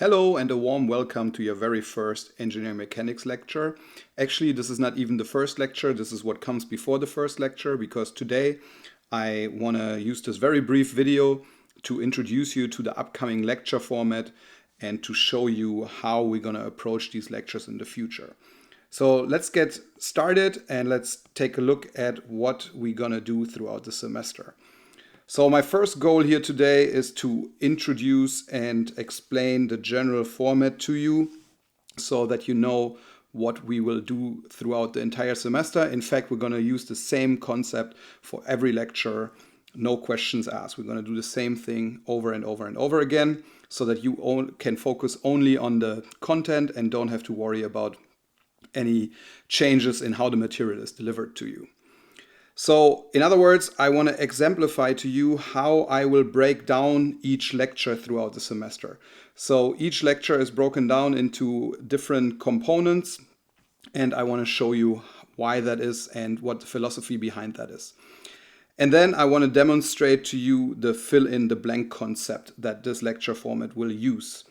Hello and a warm welcome to your very first engineering mechanics lecture. Actually, this is not even the first lecture, this is what comes before the first lecture, because today I want to use this very brief video to introduce you to the upcoming lecture format and to show you how we're going to approach these lectures in the future. So let's get started and let's take a look at what we're going to do throughout the semester. So my first goal here today is to introduce and explain the general format to you so that you know what we will do throughout the entire semester. In fact, we're going to use the same concept for every lecture, no questions asked. We're going to do the same thing over and over and over again so that you can focus only on the content and don't have to worry about any changes in how the material is delivered to you. So, in other words, I want to exemplify to you how I will break down each lecture throughout the semester. So each lecture is broken down into different components, and I want to show you why that is and what the philosophy behind that is. And then I want to demonstrate to you the fill in the blank concept that this lecture format will use.